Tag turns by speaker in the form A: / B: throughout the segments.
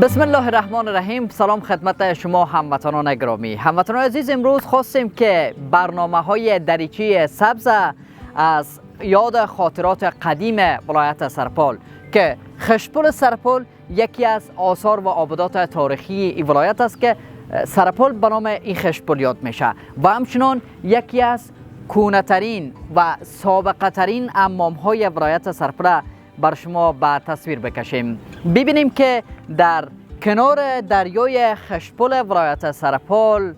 A: بسم الله الرحمن الرحیم. سلام خدمت شما هموطنان گرامی. هموطنان عزیز، امروز خواستیم که برنامه‌های دریچه سبز از یاد خاطرات قدیم ولایت سرپال که خشتپل سرپال یکی از آثار و آبادات تاریخی این ولایت است که سرپال به نام این خشتپل یاد میشه و همچنان یکی از کهنه‌ترین و سابقه‌ترین حمام‌های ولایت سرپال بر شما به تصویر بکشیم. ببینیم که در کنار دریای خشتپل ولایت سرپال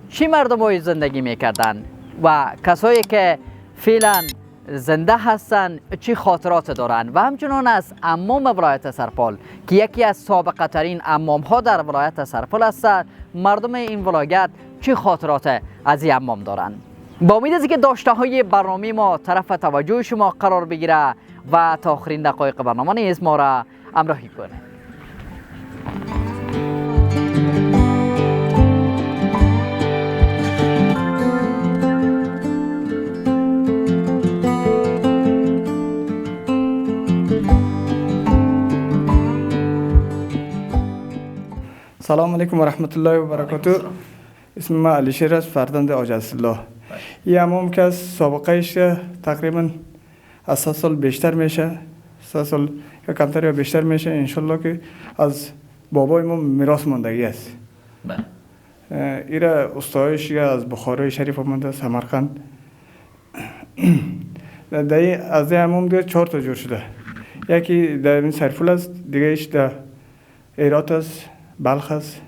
A: چی مردم‌های زندگی میکردن و کسایی که فعلا زنده هستن چی خاطرات دارن و همچنان از حمام ولایت سرپال که یکی از سابقه ترین حمام‌ها در ولایت سرپال است، مردم این ولایت چی خاطرات از این حمام دارن. با امید است که داشته های برنامه ما طرف توجه شما قرار بگیره و تا آخرین دقایق برنامه نیز ما را همراهی کنه.
B: سلام علیکم و رحمت الله و برکاته. اسم من علیشیر است، فرزند حاج الله. این حمام که از سابقهش تقریبا از 3 سال بیشتر میشه، 3 سال یا کمتر یا بیشتر میشه، انشالله که از بابای ما میراث ماندگی است. ایره استایش از بخارای شریف آمده، سمرقند. از این حمام دیگه 4 تا جور شده. یکی در این سرپول است، دیگه ایش در هرات است، بلخ است،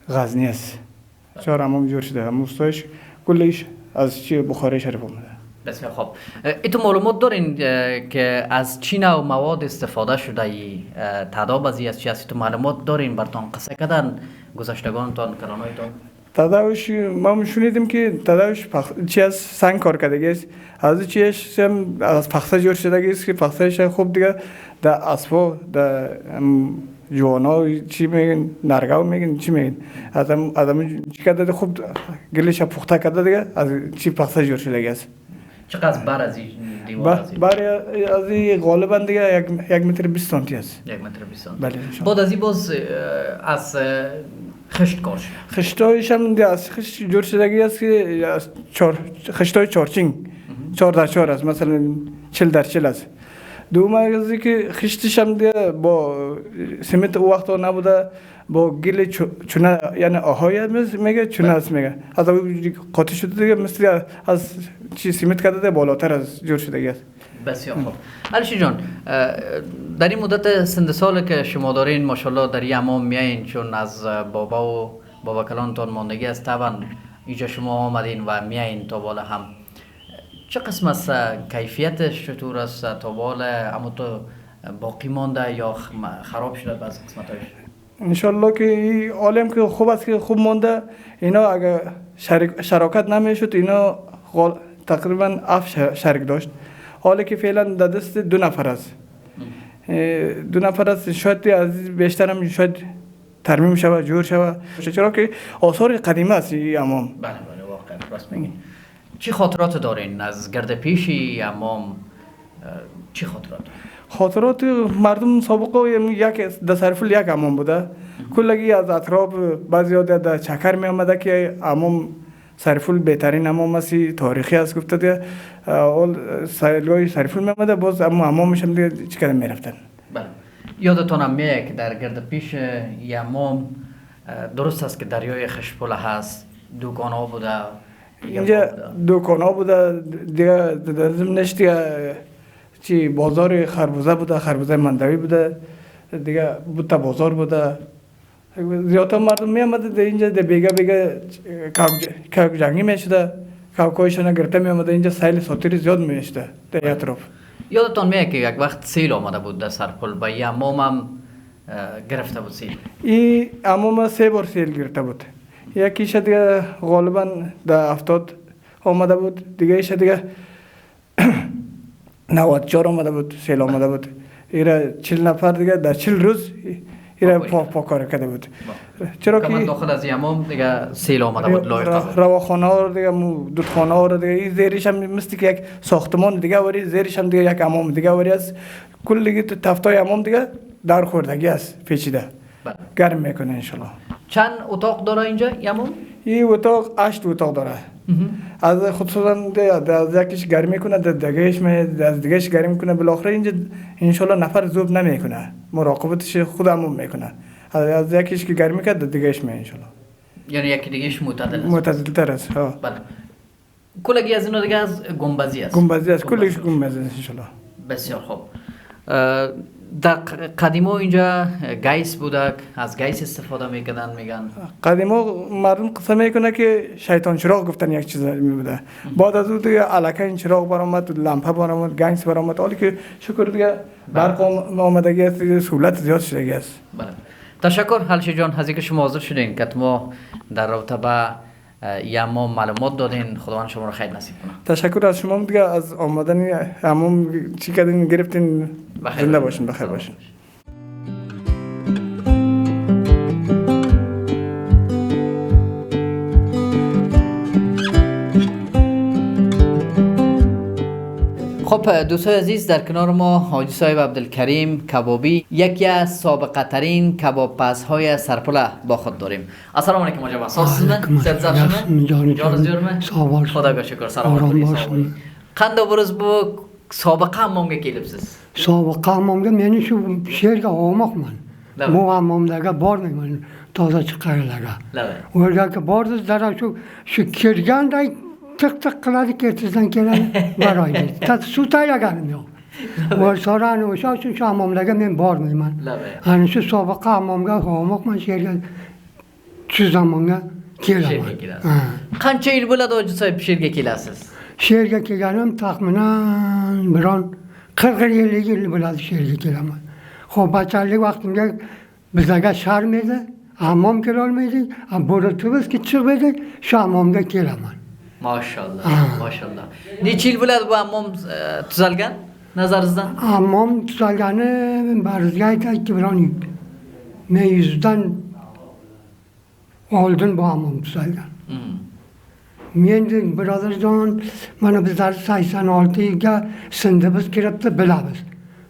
B: غزنی است. 4 حمام جور شده. استایش کلش از چی بخارای شریف آمده.
A: بسیار خوب. ایتو معلومات دارین که از چی نوع مواد استفاده شده ای تعداد بازی از چی هست؟ تو معلومات دارین براتون قصه کردن گذشتگانتان کلانایتان؟
B: تعدادش ما شنیدیم که تعدادش چی از سنگ کار کرده است، از چیش هم از پخته جور شده است که پختهش خوب دیگه در اسفا در جوانا چی میگن، نرگاو میگن، چی میگن، آدم چی کرده خوب گلش پخته کرده دیگه از چی پخته جور شده است.
A: چقدر بر از این دیوار
B: بر از این غالبا دیگه 1 متر 20 سانتی است.
A: 1 متر 20 سانتی.
B: بله.
A: بعد از این باز از خشت کار شده.
B: خشتایش هم دیگه از خشت جور شدگی است که از خشتای چارچینگ 4x4 است، مثلا 40x40 است. دوم از که خشتش هم دیگه با سمت او وقتا نبوده، با گل چونه، یعنی آهای میگه چونه است میگه، از قاطی شده دیگه، مثل از چی سمت کرده بالاتر از جور شدگی است.
A: بسیار خوب. علیشی جان، در این مدت سند سال که شما دارین ماشاءالله در این حمام میایین، چون از بابا و بابا کلانتان ماندگی است، طبعا اینجا شما آمدین و میایین تا بالا هم. چه قسم است کیفیتش چطور است تا بالا؟ اما تو باقی مانده یا خراب شده بعض قسمتاش؟
B: انشالله که این عالم که خوب است که خوب مانده. اینا اگر شراکت نمیشد اینا تقریبا 7 شریک داشت، حالا که فعلا در دست 2 نفر است. 2 نفر است، شاید از بیشتر هم شاید ترمیم شود، جور شود، چرا که آثار قدیمه است این حمام.
A: بله واقعا راست میگین. چی خاطرات دارین از گرد پیشی حمام؟ چی
B: خاطرات مردم سابقه یک در سرپل یک حمام بوده، کلگی از اطراف بعضی در چکر می آمده که حمام سرپل بهترین حمام است، تاریخی است گفته دیگه. اول سیلگاه سرپل می آمده، باز اما حمامش هم دیگه چیکار می رفتن.
A: بله. یادتونم میاد که در گرد پیش یه حمام درست است که دریای خشتپل هست، دکان‌ها بوده.
B: اینجا دکان‌ها بوده دیگه، در ضمنش دیگه چی بازار خربوزه بوده، خربوزه مندوی بوده دیگه، بوده بازار بوده. زیادتر مردم می آمده در اینجا، در بیگه کاک جنگی می شده، کاکایشان گرفته می آمده اینجا، سیل ساتیری زیاد می شده در اطراف.
A: یادتون میاد که یک وقت سیل آمده بود در سرپل و یه حمام هم گرفته بود سیل؟ این
B: حمام 3 بار سیل گرفته بود. یکیش دیگه غالبا در 70 آمده بود، دیگه ایش دیگه 94 آمده بود، سیل آمده بود. ایره 40 نفر دیگه در 40 روز ایره پاک کار کرده بود.
A: چرا که داخل از حمام دیگه سیل آمده بود،
B: رواخانه ها دیگه، دودخانه ها دیگه، این زیرش هم مثل که یک ساختمان دیگه وری، زیرش هم دیگه یک حمام دیگه وری است. کل دیگه تفتای حمام دیگه در خوردگی است، پیچیده.
A: بله.
B: گرم میکنه انشالله.
A: چند اتاق داره اینجا یمون؟
B: این اتاق 8 اتاق داره. از خصوصا از یکیش گرم میکنه، از دیگهش گرم میکنه، بالاخره اینجا انشالله نفر ذوب نمیکنه، مراقبتش خودمون میکنه. از یکیش که گرم میکنه دیگهش می انشالله.
A: یعنی یکی دیگهش معتدل است.
B: معتدل تر است. ها.
A: بله. کلگی از اینا دیگه از گنبدی است.
B: گنبدی است، کلش گنبدی است انشالله.
A: بسیار خوب. در قدیما اینجا گیس بوده، از گیس استفاده میکردن میگن.
B: قدیما مردم قصه میکنه که شیطان چراغ گفتن یک چیز میبوده. بعد از اون دیگه الکه این چراغ برآمد، لامپه برآمد، گیس برآمد، حالی که شکر دیگه برق آمدگی است، سهولت زیاد شده است.
A: بله. تشکر حلشی جان از اینکه شما حاضر شدین که ما در رابطه با یمام معلومات دادین. خداوند شما رو خیر نصیب کنه.
B: تشکر از شما دیگه از آمدن همون چی کردین گرفتین. زنده باشین، بخیر باشین.
A: خب دوستای عزیز، در کنار ما حاجی صاحب عبدالکریم کبابی، یکی از سابقه ترین کباب پز های سرپل با خود داریم. السلام علیکم حاج عباس. صحتتون جان زیرمه؟ خدا شکر. سلام علیکم. قند برز بو سابقه همامگه کلیپسیز.
C: سابقه همامگه منی شو شیرگه آماق من. مو همامدگه بار میمن تازه چقدر لگه. ورگه که بار داره شو کرگان دای تق تق کلاده کرتیزن کلان برای تا سوتای لگه میو. و سران و شاش همامدگه من بار میمن. آنشو سابقه همامگه آماق من شیرگه چیز همامگه کلام.
A: قنچه ایل بلد حاجی صاحب شیرگه کلاسیز؟
C: شیرگه کلام تقریبا بران 40 یلی بلاد شیرگه کلام. خب بچه‌لی وقتی میگه بزرگ شهر میده، حمام کلال میده، برو تو بس که چه بده، شامامده کلامان.
A: ماشاءالله ماشاءالله. نیچیل بلاد با حمام تزالگن نظرزدن؟
C: حمام تزالگنه برزگاهی که برانی میزدن آلدن با حمام تزالگن. می‌دونی برادر جان من بذار 86 که سنده بس کرده بلابس.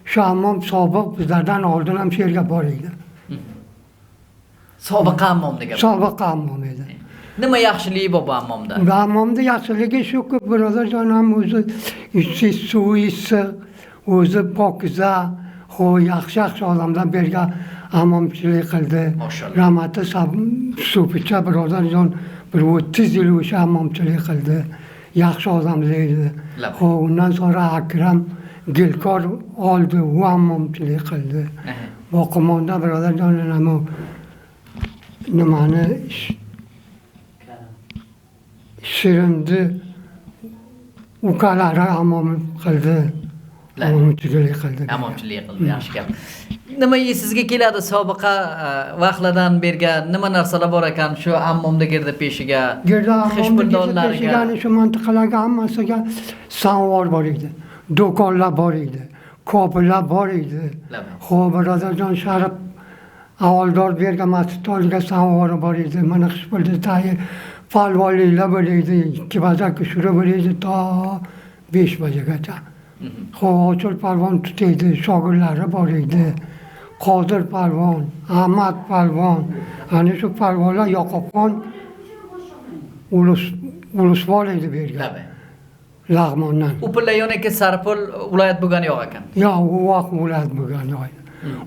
C: شامام سابق بذارن آلدن شیرگه باریده.
A: سابقه حمام دیگه.
C: سابقه حمام میده.
A: نما yaxşılığı با حمام ده.
C: حمام ده yaxşılığı şu که برادر جانم اوزه سوئیس اوزه پاکیزه خو yaxşı آدم‌دان برگه حمامچیلی قلده. رحمت صوفیچه برادر جان برو تیزیلوش حمامچیلی قلده. yaxşı آدم لیده. خو اونdan sonra اکرم گلکار آلده و حمامچیلی قلده. با قمانده برادر جان نمو نمانه شیرنده و کالاره حمام قلده. حمامچیلی قلده.
A: حمامچیلی قلده. yaxşı gap. Nima sizga keladi sabaqa vaqtlardan berga nima narsalar bor ekan shu hammomda girdi peshiga? Xish puldonlarga.
C: Yani şu mantikalarga hammasiga samovar bor edi. Do'konlar bor edi. Koplar bor edi. Xo'p, birodarjon Sharif avvaldor bergan masjidlarga samovar bor edi. Mana xish puldagi palvonliklar bor edi. 2 bajaga shura bor edi to 5 bajagacha. Xo'p, Ochil palvon tutaydi, shogirdlari bor edi. Qodir palvon, Ahmad palvon, ana shu palvonlar Yoqubxon ulusvor edi bergan. Lag'mondan.
A: U pullayoniki Sarpul viloyat bo'lgan yo'q ekan.
C: Yo'q, u vaqt viloyat bo'lgan yo'q.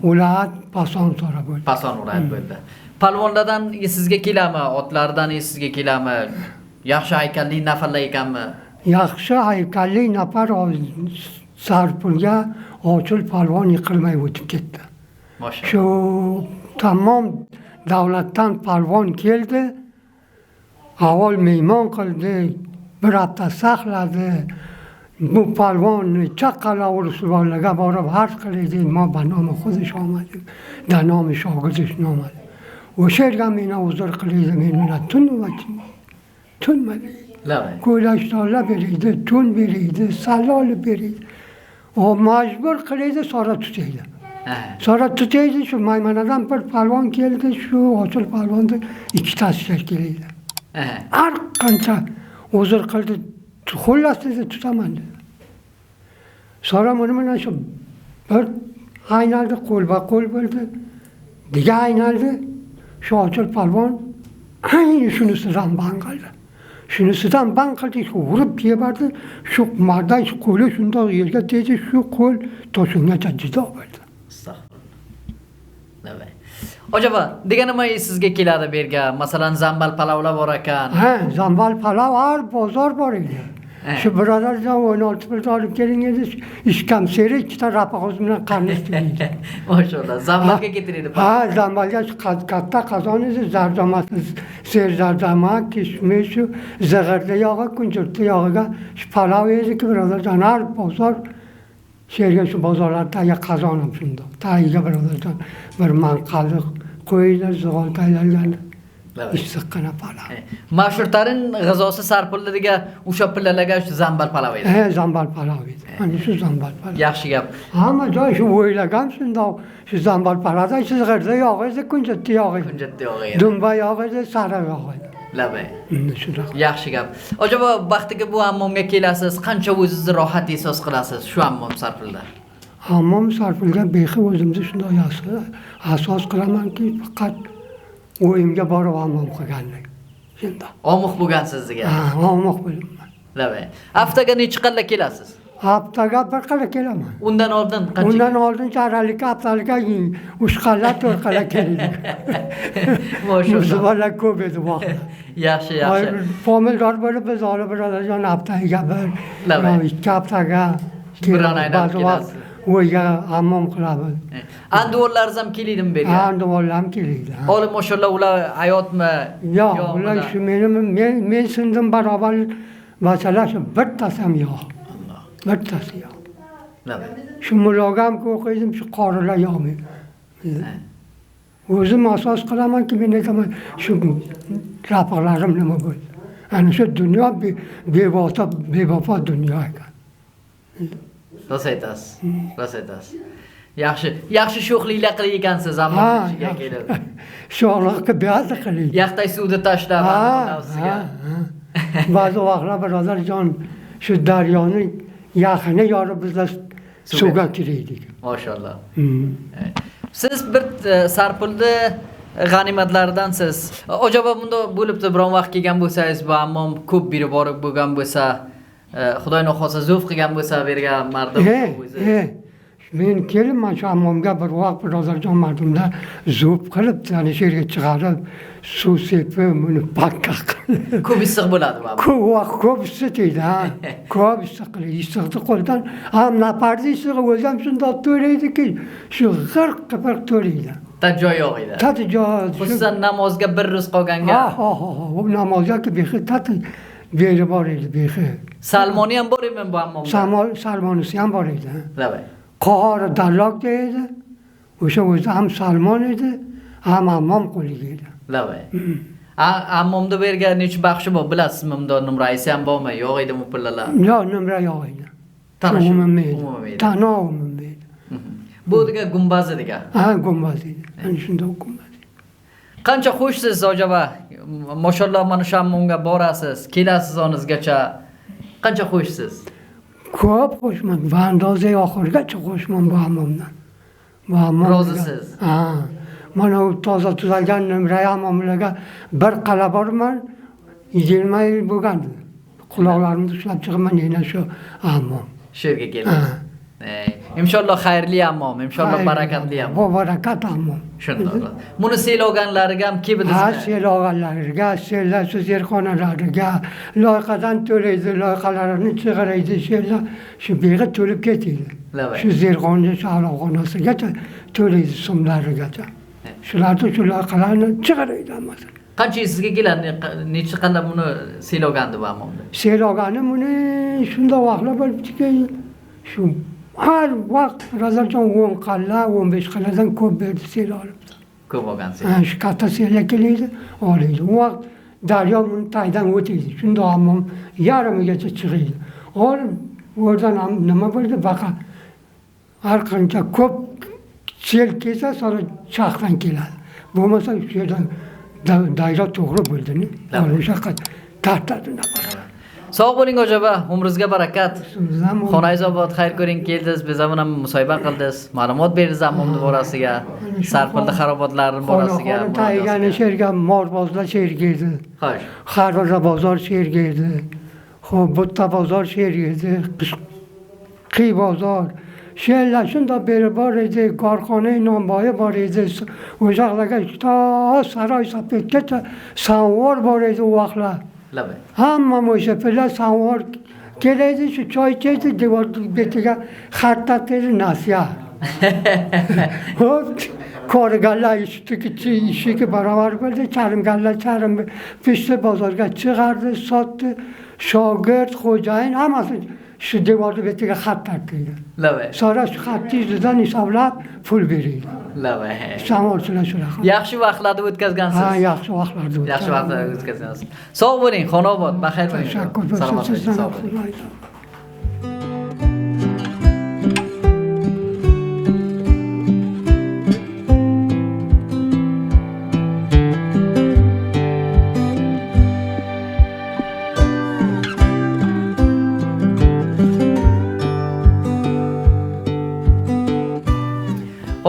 C: Viloyat Pason sora bo'ldi.
A: Pason viloyat bo'ldi. Palvonlardan sizga kelami, otlardan sizga kelami? Yaxshi haykalli nafarlar ekanmi?
C: Yaxshi haykalli nafar Sarpulga Ochil palvon yiqilmay o'tib ketdi. Shu tamom davlatdan palvon keldi. Avval mehmon qildi, bir hafta saqladi. Bu palvonni chaqala urusvorlarga borib har qildi. Ma به نام خودش آمدیم. در نام شاگردش نامد. o'sha yerga meni huzur qildi. Men tun ko'ylaklarla beriydi, tun beriydi, salol beriydi. O majbur qildi sora tutaydi. Sora tutaydi shu Maymanadan bir palvon keldi, shu Ochil palvonni ikkitasi keldi. Har qancha huzur qildi, xullas dedi tutaman dedi. Sora mana shu bir aynaldi qo'lba qo'l bo'ldi. Diga aynaldi. Shochil palvon ayni shunisidan band qildi. Shunisidan band qildi, shu urib yebardi. Shu mardan shu qo'li shundoq yerga tegdi, shu qo'l to'shungacha jido bo'ldi.
A: Astag'firullah. Acaba deganima sizga keladi bu yerga? Masalan, zambal palovlar bor ekan.
C: Ha, zambal palov har bozor bor edi. Shu birodarjon 16 pul olib keling edi. Ishkam seri ikkita rapag'oz bilan qarnishtirdi.
A: Maşallah. Zambalga getirdi.
C: Ha, zambalga katta qozon edi, zardamasi, serzardama, kishmish, zig'irli yog'i, kunjutli yog'iga shu palov edi ki birodarjon har bozor sherga shu bozorlardagi qozonim shundoq. Tagiga birodarjon bir manqalliq qo'ylar, zig'ol tayyorlangan. Issiqqina palov.
A: Mashhurtarin g'azosi Sarpullarga o'sha pillalarga shu zambal palov edi.
C: He, zambal palov edi. Mana shu zambal palov.
A: Yaxshi gap.
C: Hamma joy shu o'ylagan shundoq. Shu zambal palovda zig'irli yog' edi, kunjutli yog' edi.
A: Kunjutli yog' edi.
C: Dumba yog' edi, sariq yog' edi.
A: Labay.
C: Shunaqa.
A: Yaxshi gap. Acaba vaqtiga bu hammomga kelasiz, qancha o'zingizni rohat ehsos qilasiz shu hammom Sarpulda?
C: Hammom Sarpulga bexi o'zimni shundoq yaxshi asos qilamanki, faqat o'yimga borib hammom qilganlik. Shundoq.
A: Omuq bo'lgansiz degan.
C: Ha, omuq bo'laman.
A: Labay. Haftaga necha qalla kelasiz?
C: Haftaga bir qala kelaman.
A: Undan oldin qancha?
C: Undan oldin charalik haftalikka 3 qala 4 qala keldik.
A: Maşallah.
C: Musulmonlar ko'p edi vaqt.
A: Yaxshi, yaxshi.
C: Famildor bo'lib biz olib birodarjon haftaga bir,
A: Labay.
C: 2 haftaga
A: Biron aylanib kelasiz.
C: O'yga hammom qilamiz.
A: Anduvorlarimiz ham kelidimi bu yerga?
C: Anduvorlar keladi.
A: Hali maşallah ular hayotmi?
C: Yo'q, ular shu men sindim barobar masala shu bittasi ham yo'q. Bittasi yo'q.
A: Labay.
C: Shu mulogam o'qiydim, shu qorilar yo'qmi? O'zim asos qilamanki, men aytaman, shu rapaqlarim nima bo'ldi? Ana shu dunyo bevafo dunyo ekan.
A: Rost aytasiz. Rost aytasiz. Yaxshi sho'xliklar qilgan ekansiz hammom ichiga kelib.
C: Sho'xlikka be'ada qiling.
A: Yaxtay suvda tashlab sizga.
C: Ba'zi vaqtlar birodarjon shu daryoni yaqini yorib bizlar suvga kiraydik.
A: Maşallah. Siz bir Sarpulda g'animatlardansiz. Acaba bunda bo'libdi biron vaqt kelgan bo'lsangiz, bu hammom ko'p biri borib bo'lgan bo'lsa, Xudoy xohlasa zo'f qilgan bo'lsa bergan mardim o'zi.
C: Men kelman shu hammomga bir vaqt birodarjon mardimda zo'f qilib, ya'ni sherga chiqarib, suv sepib, buni pakka qilib.
A: Ko'p issiq bo'ladi bu.
C: Ko'p issiq deydi, ha. Ko'p issiq qilib, issiqni qo'ldan ham napardi issig'i o'zi ham shundoq to'laydiki, shu g'irq to'laydi.
A: Ta joy yo'q edi.
C: Tati joy.
A: Xususan namozga bir ro'z qolganga.
C: U namozga bexi tati beri bor edi, bexi.
A: Salmoni ham bor edi bu hammomda.
C: Salmonisi ham bor edi.
A: Labay.
C: Qori darloq edi. O'sha o'zi ham salmon edi, ham hammom qo'liga edi.
A: Labay. Hammomda bergan necha baxshi bor bilasizmi? Unda numrasi ham bormi? Yo'q edimi pullalar?
C: Yo'q, numra yo'q edi.
A: Umumiy.
C: Umumiy.
A: Bu degan gumbaz degan.
C: Ha, gumbaz edi. Ana shundoq gumbaz.
A: Qancha xushsiz acaba? Mashallah mana shu hammomga borasiz, kelasiz onizgacha. Qancha xushsiz?
C: Ko'p xushman. Va andozai oxirigacha xushman bu hammomdan. Bu hammom.
A: Rozisiz.
C: Ha. Mana u toza tuzalgan numra hammomlarga bir qala borman, 20 yil bo'lgan. Quloqlarimni ushlab chiqaman yana shu hammom.
A: Shu yerga kelasiz. İnşallah xayrli hammom, inshaalloh barakatli hammom.
C: Bu barakat hammom.
A: Shundoq. Buni seyloganlarga ham kelibdizmi?
C: Ha, seyloganlarga, seylar zerxonalariga loyihadan to'laydi, loyihalarini chiqaraydi, seylar shu beri to'lib ketadi. Shu zerxoncha sog'liqxonasigacha to'laydi so'mlarigacha. Shularni shu loyihalarni chiqaraydi hammasini.
A: Qancha sizga keladi? Necha qanday buni seylogandi bu hammomda?
C: Seylogani buni shunday vaqtlar bo'libdiki, shu har vaqt birodarjon 10 qalla, 15 qalladan ko'p berdi sel olibdi.
A: Ko'p olgan sel.
C: Shu katta selga keladi, oladi. U vaqt daryo buni taydan o'taydi. Shunda hammom yarimigacha chiqadi. Olib, o'rdan ham nima bo'ldi? Baqa har qancha ko'p sel kelsa, sonra chaqdan keladi. Bo'lmasa shu yerdan dayro to'g'ri bo'ldini. O'sha qat tartadi nafar.
A: Sog' bo'ling Ojaba, umringizga barakat.
C: Sizdan
A: Xonangiz obod, xayr ko'ring, keldingiz, biz bilan ham musohiba qildingiz, ma'lumot berdingiz ammom borasiga, Sarpildi xarobotlarning borasiga.
C: Xonani taygani sherga morbozlar shergirdi.
A: Xo'sh.
C: Xarvaza bozor shergirdi. Xo'p, Butta bozor shergirdi. Qiy bozor. Sherlar shunda beri bor edi, korxona nonboyi bor edi. O'shalarga to saroy sapetgacha samovar bor edi u vaqtlar.
A: Labay.
C: Hamma o'sha pilla samovar kelaydi, shu choy ichaydi, devor betiga xat tatedi nasiya. Xo'p, korgallar ishiki barobar bo'ldi, charimgallar charim pishti bozorga chiqardi, sotdi. Shogird, xo'jayin hammasi shu devorni betiga xat tatdi.
A: Labay.
C: Sonra shu xatni izidan hisoblab pul beradi.
A: Labay.
C: Samovarchilar shunaqa.
A: Yaxshi vaqtlarni o'tkazgansiz.
C: Ha, yaxshi vaqtlarda o'tdi.
A: Yaxshi vaqtlarni o'tkazgansiz. Sog' bo'ling, xonobod, baxayr bo'ling.
C: Tashakkur.
A: Salomat bo'ling,
C: Sizdan
A: sog' bo'ling.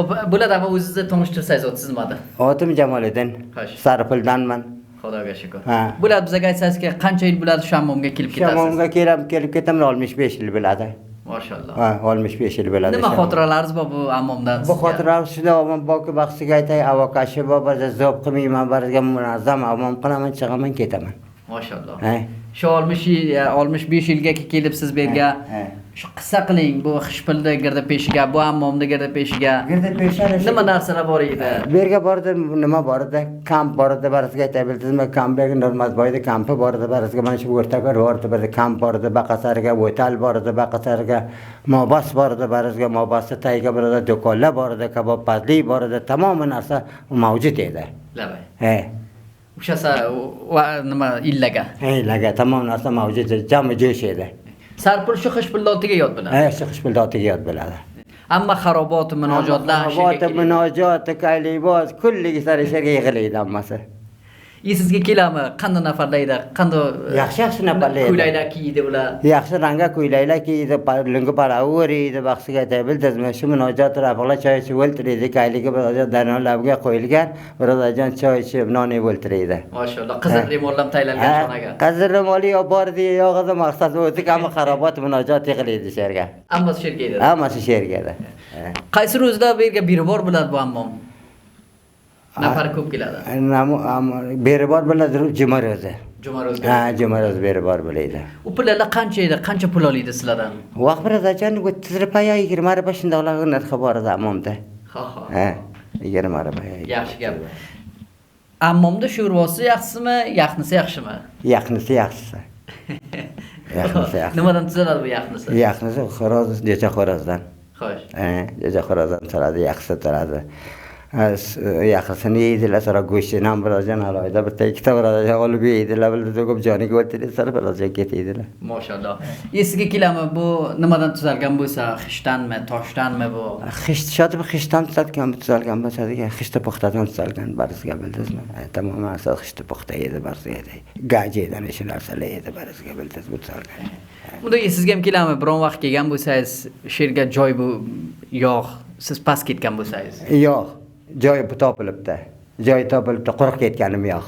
A: Xo'p, bular ham o'zingizni tanishtirsangiz o'tizmadi.
D: Otim Jamoliddin.
A: Xo'sh.
D: Sarpildanman.
A: Xudoga shukr.
D: Ha.
A: Bular bizga aytsangizki, qancha yil bo'ladi shu hammomga kelib ketasiz?
D: Shamomga kelib ketaman 65 yil bo'ladi.
A: Mashalloh.
D: Ha, 65 yil bo'ladi.
A: Nima xotiralarimiz bor bu hammomdan?
D: Bu xotiralar shunda omon boki baxsiga aytay, avokashi bor, bir zob qilmayman, birga munazzam hammom qilaman, chiqaman, ketaman.
A: Mashalloh.
D: Ha.
A: Shu 65 yilga kelib siz berga
D: Ha.
A: shu qissa qiling, bu Xishpildi girdi peshiga, bu hammomda girdi peshiga.
D: Girdi peshara.
A: Nima narsalar bor edi?
D: Berga bordi, nima bor edi? Kamp bor edi, birisiga aytay bildingizmi? Kampdagi Nurmazboyda kampi bor edi, birisiga mana shu o'rtaga ro'rda bir kamp bor edi, Baqasarga o'tal bor edi, Baqasarga Mobos bor edi, birisiga Mobosda tayga bir do'konlar bor edi, kabobbazlik bor edi, tamom narsa mavjud edi.
A: Labay.
D: He.
A: O'shasa nima illaga.
D: Laga tamom narsa mavjud edi, jami jo'sh edi.
A: Sarpul shu Xishpildi otiga yod biladi.
D: He, shu Xishpildotiga yod bo'ladi.
A: Hamma xarobot, munojotlar,
D: Xarobot, munojot, kaylibot, kulligi sari sherga yig'iladi hammasi.
A: Sizga kelami? Qanday nafarlaydi? Qanday
D: Yaxshi nafarlaydi.
A: Kuylaylar kiydi ular.
D: Yaxshi ranga kuylaylar kiydi, lungi paravuriydi, baxsiga aytay bildingizmi? Shu munojot rafiqlar choy ichib o'ltiradi, kayligi bir danolabga qo'yilgan, birodajon choy ichib non yeb o'ltiradi.
A: Mashalloh, qizil rimonlar tayyorlangan xonaga.
D: Qizil rimoli yo bordi, yo'g'ida maqsad o'zi ham xarobot munojot yig'iladi sherga.
A: Hammasi sherga edi.
D: Hammasi sherga edi.
A: Qaysi ro'zda bu yerga biri bor bo'ladi bu hammom? Nafar ko'p keladi.
D: Beri bor bo'ladi juma ro'zi.
A: Juma ro'zi.
D: Ha, juma ro'zi beri bor bo'ladi.
A: U pullar qancha edi? Qancha pul oladi sizlardan?
D: Vaqt birodajon 30 rupiya 20 rupiya shundoqlar narxi bor edi hammomda.
A: Ha.
D: Ha, 20 rupiya.
A: Yaxshi gap. Hammomda sho'rvosi yaxshimi, yaxnisi yaxshimi?
D: Yaxnisi yaxshisi. Yaxnisi yaxshisi.
A: Nimadan tuzaladi bu yaxnisi?
D: Yaxnisi xo'roz, jo'ja xo'rozdan.
A: Xo'sh.
D: Jo'ja xo'rozdan turadi, yaxshisi turadi. Yaxshisini yeydilar, sonra go'shtini ham biroz alohida bitta ikkita biroz olib yeydilar, bildi ko'p joniga o'tirdi, sonra biroz ketdilar.
A: Mashalloh. Sizga kelami, bu nimadan tuzalgan bo'lsa, xishdanmi, toshdanmi bu?
D: Xisht shoti xishtdan tuzalgan bo'lsa, xishta puxtadan tuzalgan barisiga bildingizmi? Tamoman asal xishta puxta edi barisiga. Gajedan shu narsalar edi barisiga bildingizmi tuzalgan.
A: Bunda sizga ham kelami, biron vaqt kelgan bo'lsangiz, sherga joy bu yog', siz past ketgan bo'lsangiz.
D: Yo'q. Joy topilibdi. Joy topilibdi, quruq ketganim yo'q.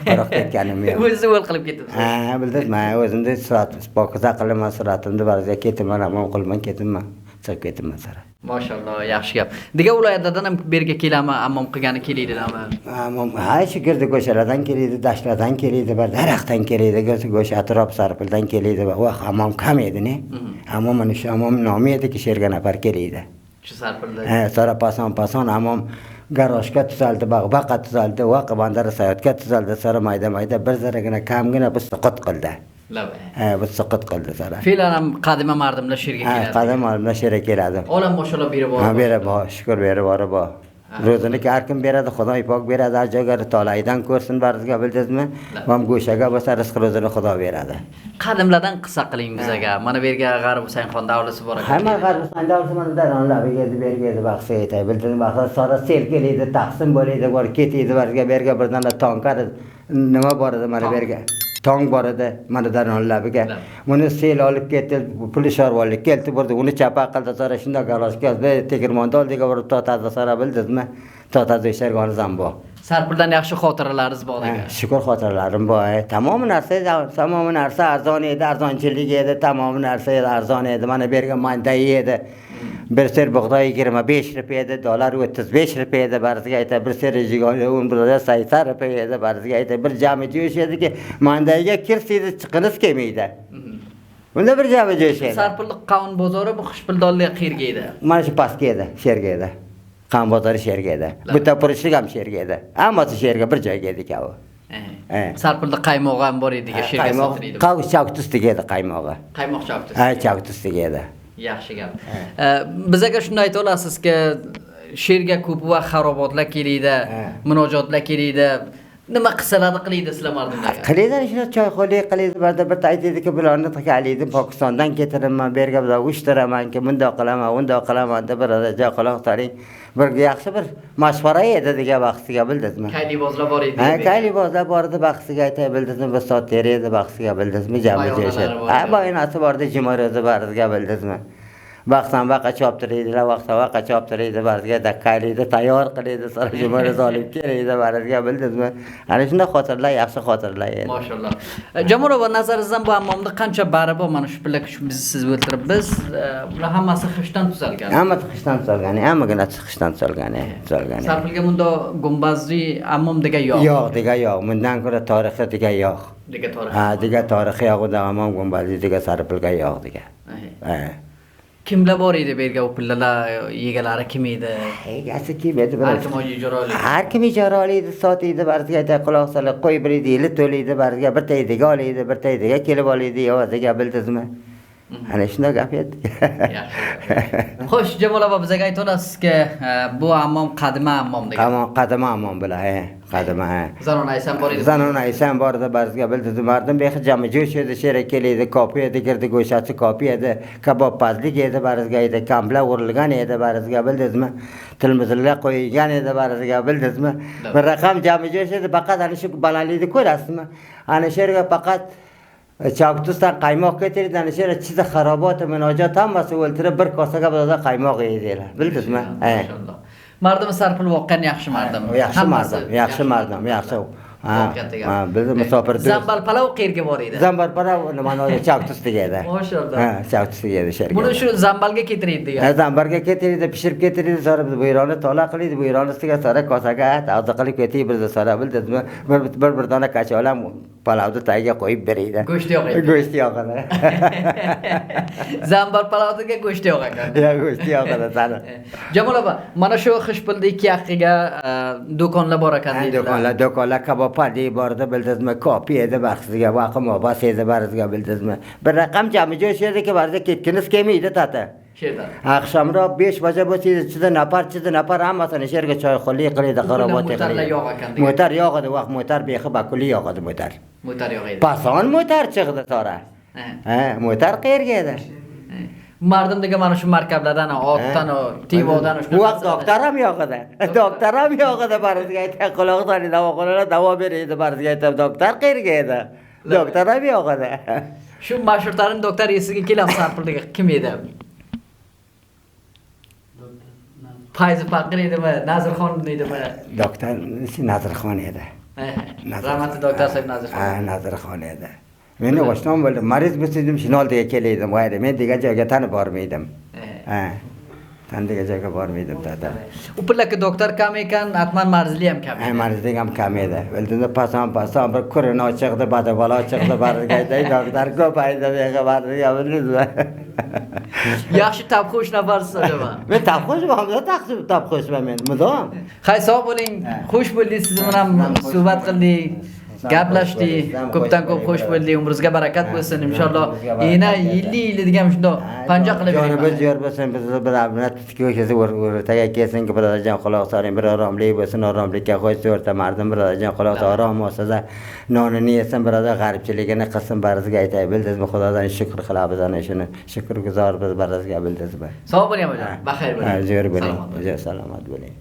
D: Quruq ketganim yo'q.
A: O'zingiz o'l qilib ketdingiz.
D: Ha, bildingizmi? O'zimda surat, pokiza qilaman suratimni barga ketaman, amon qilman ketaman. Chiqib ketaman sara.
A: Mashalloh, yaxshi gap. Diga viloyatlardan ham berga kelami, ammom qilgani keladimi?
D: Ammom, ha, shu girdi go'shalardan keladi, dashtlardan keladi, bir daraxtdan keladi, go'sha atrof Sarpildan keladi va ammom kam edi-ne? Ammom mana shu ammom nomi edi-ki sherga nafar keladi.
A: Shu Sarpilda.
D: Ha, sara pason ammom garoshga tuzaldi, baqa tuzaldi, vaqi bandar sayotga tuzaldi, sara mayda bir zaragina kamgina bir suqut qildi.
A: Labay.
D: Ha, bir suqut qildi sara.
A: Fe'lan ham qadima mardimlar sherga
D: Ha,
A: keladi.
D: qadim olimlar sherga keladi.
A: Olam mashalloh berib bor.
D: Ha, berib bor, shukr berib bor. Ro'zini har kim beradi, Xudo ipok beradi, ajoyga tolaydan ko'rsin barizga bildingizmi? Ham go'shaga bo'lsa rizq ro'zini Xudo beradi.
A: Qadimlardan qissa qiling bizga. Mana bu yerga G'arib Husaynxon davlasi bor ekan.
D: Hamma G'arib Husayn davlasi mana daronlariga edi, berga edi, baxsiga aytay, bildingizmi? Baxsa sora sel keladi, taqsim bo'ladi, bor ketadi, barizga berga birdan tonkar nima bor edi mana berga. tong bor edi mana daryoning labiga buni sel olib ketdi puli shorvorlik keldi burdi uni chapa qildi sara shundoq galosh keldi tegirmonda oldiga borib totadi sara bildingizmi totadi shergoni zambo
A: Sarpuldan yaxshi xotiralaringiz bor ekan.
D: shukur xotiralarim bor tamom narsa arzon edi arzonchilik edi tamom narsa arzon edi mana bu yerga manday edi bir ser bug'doy 25 rupiya edi dollar 35 rupiya edi ba'ziga aytadi bir ser jigoni 80 rupiya edi ba'ziga aytadi bir jami jo'sh ediki mandayga kirsiydi chiqiniz kelmaydi bunda bir jami jo'sh edi
A: Sarpullik qavun bozori bu Xushpuldonlik qayerga edi?
D: mana shu pastga edi sherga edi qavun bozori sherga edi bitta purishlik ham sherga edi hammasi sherga bir joyga edi kavi
A: Sarpulda qaymoq ham bor edi, sherga sotiladi.
D: qaymoq chavtustiga edi qaymog'i
A: Qaymoq chavtusi.
D: ha chavtustiga edi
A: Yaxshi gap. Bizga shuni ayta olasizki, sherga ko'p va xarobotlar keladi, murojaatlar keladi. Nima qilsalar qiladi sizlar mardumlarga?
D: Qiladi shuni choyxo'rlik qiladi, birda aytadiki, bularni taqalaydi, Pokistondan keltiraman, bu yerga bular ushtiramanki, bundoq qilaman, undoq qilaman deb birada joy quloq soling. Bir yaxshi bir mashvara edi degan vaqtiga bildingizmi?
A: Kaylibozlar bor edi.
D: Ha, kaylibozlar bor edi, vaqtiga aytay bildingizmi? Bir soat teriydi vaqtiga bildingizmi? Jami joyshar. Ha, boyinasi bor edi, jimoradi bariga bildingizmi? Vaqtdan vaqa choptiradilar, vaqtdan vaqa choptiradi, bariga dakkaylaydi, tayyor qilaydi, sonra jimoradi olib kelaydi, bariga bildingizmi? Ana shunday xotirlar, yaxshi xotirlar edi.
A: Mashallah. Jamolova, nazaringizdan bu hammomda qancha bari bor? Mana shu pullar siz o'ltirib, biz bular hammasi xishdan tuzalgan.
D: Hammasi xishdan tuzalgan, hammagina xishdan tuzalgan.
A: Sarpulga bunda gumbazli hammom degan yo'q.
D: Yo'q, degan yo'q. Bundan ko'ra tarixiy degan yo'q.
A: Degan tarixi.
D: Ha, degan tarixiy yo'g'ida hammom gumbazli degan Sarpulga yo'q degan. Ha.
A: Kimlar bor edi bu yerga u pullar egalari kim edi?
D: Egasi kim edi?
A: Har kim ijara oladi.
D: Har kim ijara oladi, sotiydi, ba'ziga aytadi quloq solib qo'y bir yili to'laydi, ba'ziga bir taydiga oladi, bir taydiga kelib oladi, yo'g'iga bildingizmi? Ana shunday gap edi.
A: Xo'sh, Jamolova, bizga ayta olasizki, bu hammom qadima hammom degan.
D: Qadima hammom bular, qadima.
A: Zanon aysan bor edi.
D: Zanon aysan bor edi, ba'ziga bildingizmi? Mardim bexi jami jo'sh edi, shera keladi, kopi edi, girdi go'shasi kopi edi, kabobbazlik edi, ba'ziga edi, kamplar urilgan edi, ba'ziga bildingizmi? Tilmizlar qo'yilgan edi, ba'ziga bildingizmi? Bir raqam jami jo'sh edi, faqat ana shu balandlikni ko'rasizmi? Ana sherga faqat Chavtusdan qaymoq keltirdi, ana shu chiza xarobot, munojot hammasi o'ltirib bir kosaga bo'ladi qaymoq yeydilar. Bildingizmi?
A: Maşallah. Mardum Sarpul voqean yaxshi mardum.
D: Yaxshi mardum. Ha, biz musofir.
A: Zambal palov qayerga bor edi?
D: Zambal palov mana Chavtus degadi.
A: Mashallah.
D: Ha, Chavtus degadi sherga.
A: Buni shu zambalga keltiradi degan.
D: Ha, zambalga keltirdi, pishirib keltirdi, sonra biz bu yeroni to'la qildi, bu yeroni ustiga sonra kosaga tavza qilib ketib biz sonra bildingizmi? Bir dona kacholam palovni tagiga qo'yib beradi.
A: Go'sht yo'q edi.
D: Go'sht yo'q edi.
A: Zambal palovga go'sht yo'q ekan.
D: Ya go'sht yo'q edi sana.
A: Jamolova, mana shu Xushpulda ikki yaqiga do'konlar bor ekan deydilar.
D: Do'konlar kabob padi bor edi, bildingizmi? Kopi edi, vaqtiga vaqim obas edi, ba'ziga bildingizmi? Bir raqam jami jo'sh ediki, ba'ziga ketginiz kelmaydi tata.
A: Sherda.
D: Oqshomroq 5 baja bo'lsa, ichida nafar hammasini sherga choyxo'rlik qiladi, qarobot qiladi. Motor yo'q edi, vaqt motor bexi bakuli yo'q edi motor.
A: Motor yo'q edi.
D: Pason motor chiqdi sonra. Ha, motor qayerga edi?
A: Mardumdagi mana shu markablardan, otdan, tivodan
D: shu. Vaqt doktor ham yo'q edi. Doktor ham yo'q edi, ba'ziga aytgan quloq solib davoxonalar davo beradi, ba'ziga aytib doktor qayerga edi? Doktor ham yo'q edi.
A: Shu mashhurtarin doktor esiga kelamiz Sarpulga kim edi? Fayzi Faqir edimi, Nazirxon edimi?
D: Doktor Nazirxon edi.
A: Rahmatli doktor Said Nazirxon.
D: Ha, Nazirxon edi. Meni boshdan bo'ldim, mariz bo'lsam shu oldiga kelaydim, voyda men degan joyga tanib bormaydim. Ha. Tandiga joyga bormaydim tata.
A: U pullarga doktor kam ekan, atman marzli ham kam edi.
D: Ha, marzli ham kam edi. Bildingizmi, pason bir ko'rina chiqdi, badavalo chiqdi, bariga doktor ko'p aytdi, menga bariga bildingizmi?
A: Yaxshi tabxush nafarsiz acaba?
D: Men tabxushman men, mudom.
A: Hay, sog' bo'ling, xush bo'ldingiz, siz bilan suhbat qildik. Gaplashdik, ko'pdan ko'p xush bo'ldik, umringizga barakat bo'lsin inshaalloh. Yana yilli degan shunda panja qilib bering.
D: Jo'r bo'lsin, biz bir abnat ko'kasi o'rtaga kelsin, birodarjon quloq soling, bir oromlik bo'lsin, oromlikka qo'ysa o'rta mardim birodarjon quloq orom bo'lsa, nonini yesin, birodar g'aribchiligini qilsin, barizga aytay, bildingizmi? Xudodan shukr qilamiz ana shuni. Shukrguzor biz barizga bildingizmi?
A: Sog' bo'ling, baxayr bo'ling.
D: Jo'r bo'ling, salomat bo'ling.